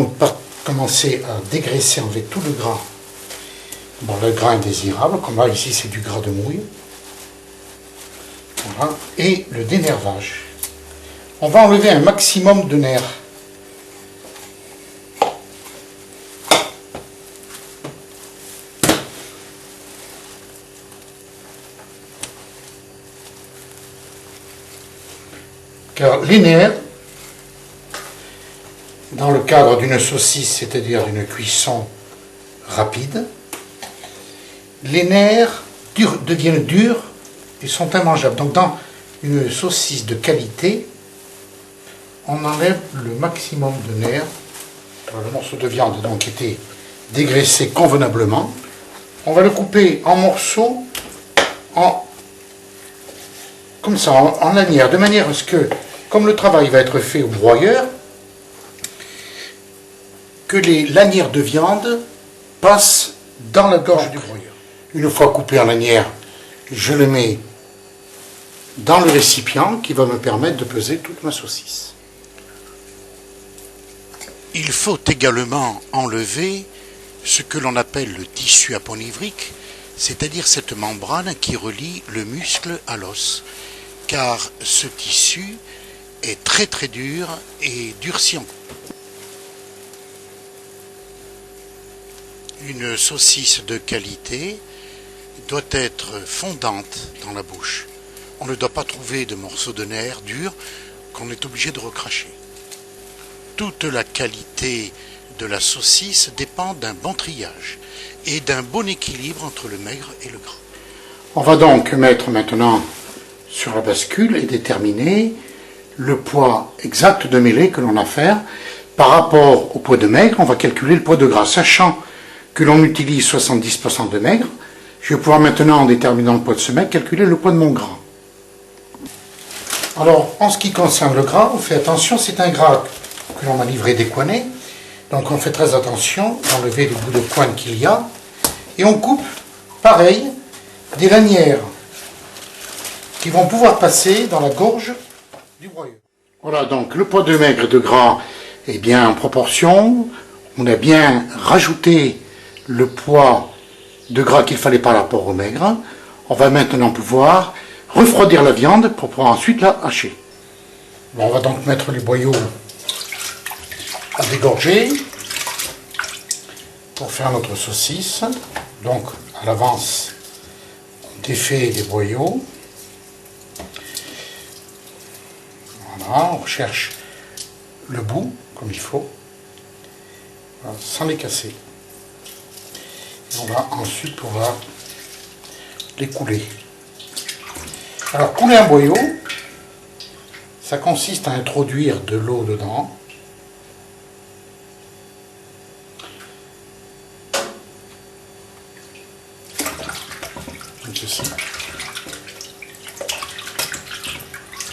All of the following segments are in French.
donc commencer à dégraisser, enlever tout le gras. Bon, le gras indésirable, comme là ici c'est du gras de mouille. Voilà. Et le dénervage. On va enlever un maximum de nerfs. Car les nerfs, dans le cadre d'une saucisse, c'est-à-dire d'une cuisson rapide, les nerfs deviennent durs et sont immangeables. Donc dans une saucisse de qualité, on enlève le maximum de nerfs. Alors, le morceau de viande donc était dégraissé convenablement. On va le couper en morceaux, comme ça, en lanières, de manière à ce que, comme le travail va être fait au broyeur, que les lanières de viande passent dans la gorge du broyeur. Une fois coupé en lanières, je le mets dans le récipient qui va me permettre de peser toute ma saucisse. Il faut également enlever ce que l'on appelle le tissu aponevrique, c'est-à-dire cette membrane qui relie le muscle à l'os, car ce tissu est très très dur et durcit. Une saucisse de qualité doit être fondante dans la bouche. On ne doit pas trouver de morceaux de nerfs durs qu'on est obligé de recracher. Toute la qualité de la saucisse dépend d'un bon triage et d'un bon équilibre entre le maigre et le gras. On va donc mettre maintenant sur la bascule et déterminer le poids exact de mêlée que l'on a à faire. Par rapport au poids de maigre, on va calculer le poids de gras, sachant que l'on utilise 70% de maigre. Je vais pouvoir maintenant, en déterminant le poids de ce maigre, calculer le poids de mon gras. Alors, en ce qui concerne le gras, on fait attention, c'est un gras que l'on m'a livré décoiné. Donc on fait très attention d'enlever les bouts de pointe qu'il y a. Et on coupe, pareil, des lanières qui vont pouvoir passer dans la gorge du broyeur. Voilà, donc le poids de maigre et de gras est bien en proportion. On a bien rajouté le poids de gras qu'il fallait par rapport au maigre. On va maintenant pouvoir refroidir la viande pour pouvoir ensuite la hacher. Bon, on va donc mettre les boyaux à dégorger pour faire notre saucisse. Donc à l'avance, on défait les boyaux. Voilà, on recherche le bout comme il faut, voilà, sans les casser. Et on va ensuite pouvoir les couler. Alors couler un boyau, ça consiste à introduire de l'eau dedans. Comme ceci.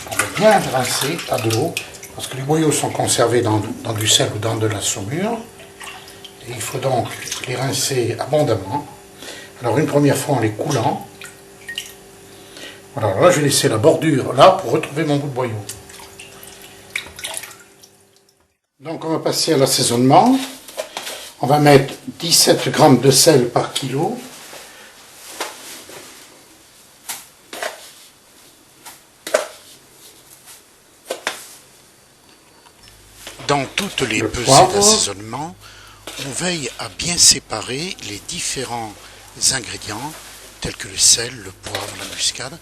On va bien rincer à de l'eau, parce que les boyaux sont conservés dans du sel ou dans de la saumure. Et il faut donc les rincer abondamment. Alors une première fois en les coulant. Voilà, là je vais laisser la bordure là pour retrouver mon bout de boyau. Donc on va passer à l'assaisonnement. On va mettre 17 g de sel par kilo. Dans toutes les pesées d'assaisonnement, on veille à bien séparer les différents ingrédients, tels que le sel, le poivre, la muscade,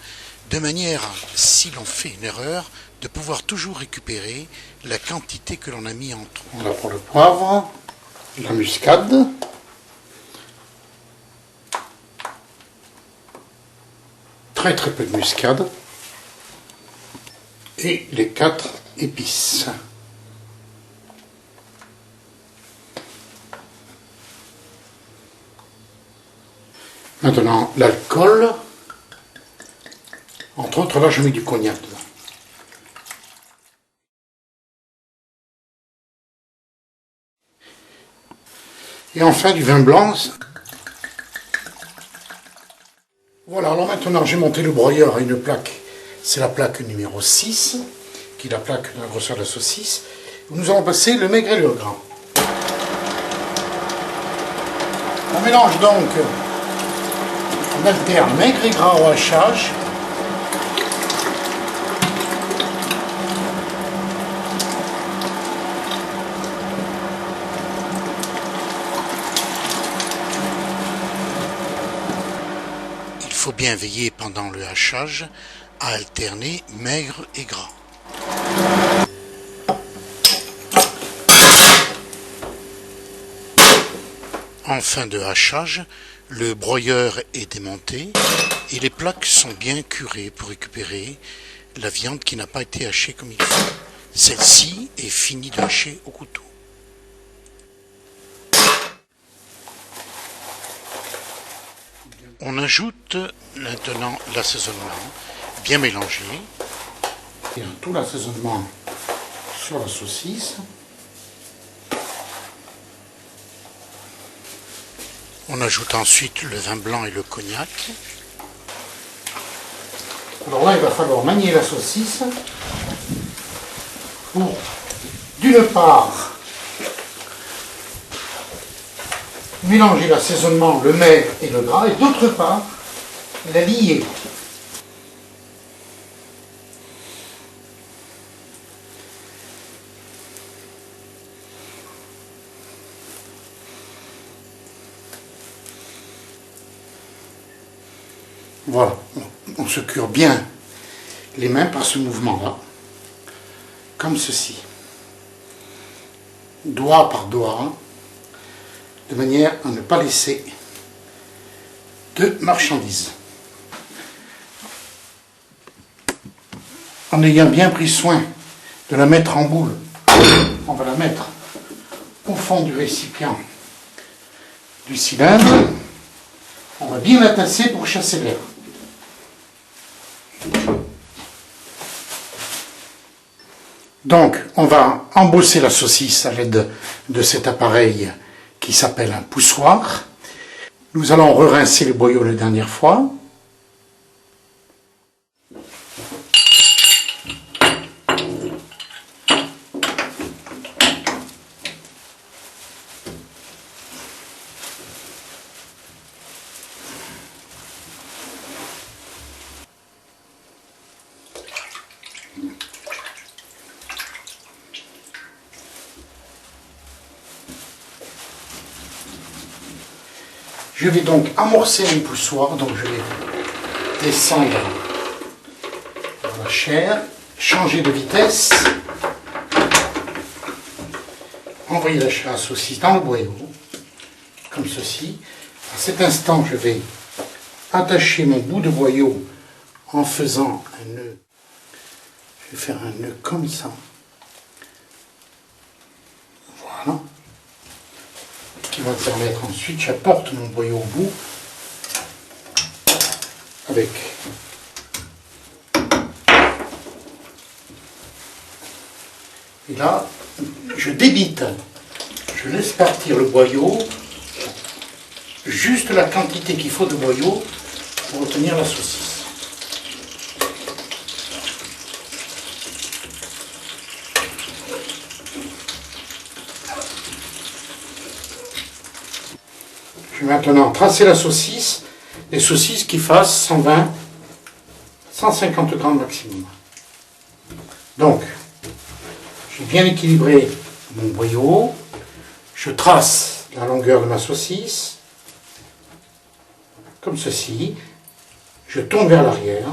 de manière, si l'on fait une erreur, de pouvoir toujours récupérer la quantité que l'on a mis en trop. Voilà pour le poivre, la muscade, très peu de muscade, et les 4 épices. Maintenant, l'alcool. Entre autres, là, je mets du cognac dedans. Et enfin, du vin blanc. Voilà, alors maintenant, j'ai monté le broyeur à une plaque. C'est la plaque numéro 6, qui est la plaque de la grosseur de la saucisse. Nous allons passer le maigre et le gras. On mélange donc, on alterne maigre et gras au hachage. Il faut bien veiller pendant le hachage à alterner maigre et gras. En fin de hachage, le broyeur est démonté et les plaques sont bien curées pour récupérer la viande qui n'a pas été hachée comme il faut. Celle-ci est finie de hacher au couteau. On ajoute maintenant l'assaisonnement, bien mélangé. Et tout l'assaisonnement sur la saucisse. On ajoute ensuite le vin blanc et le cognac. Alors là, il va falloir manier la saucisse pour, d'une part, mélanger l'assaisonnement, le maigre et le gras, et d'autre part, la lier. Voilà, on se cure bien les mains par ce mouvement-là, comme ceci, doigt par doigt, de manière à ne pas laisser de marchandises. En ayant bien pris soin de la mettre en boule, on va la mettre au fond du récipient du cylindre. On va bien la tasser pour chasser l'air. Donc, on va embosser la saucisse à l'aide de cet appareil qui s'appelle un poussoir. Nous allons re-rincer le boyau la dernière fois. Je vais donc amorcer mon poussoir, donc je vais descendre dans la chair, changer de vitesse, envoyer la chair à saucisse dans le boyau, comme ceci. À cet instant, je vais attacher mon bout de boyau en faisant un nœud. Je vais faire un nœud comme ça. Voilà. Qui va me permettre ensuite, j'apporte mon boyau au bout avec et là je débite, je laisse partir le boyau, juste la quantité qu'il faut de boyau pour obtenir la saucisse. Je vais maintenant tracer la saucisse, des saucisses qui fassent 120, 150 grammes maximum. Donc, j'ai bien équilibré mon boyau, je trace la longueur de ma saucisse, comme ceci, je tourne vers l'arrière,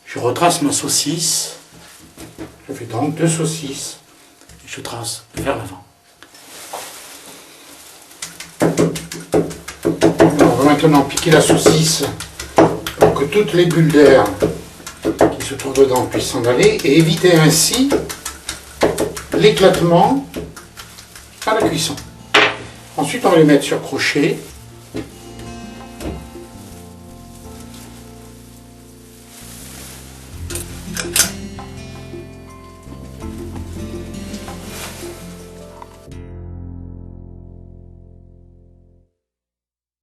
je retrace ma saucisse, je fais donc 2 saucisses, et je trace vers l'avant. On va maintenant piquer la saucisse pour que toutes les bulles d'air qui se trouvent dedans puissent s'en aller et éviter ainsi l'éclatement à la cuisson. Ensuite, on va les mettre sur crochet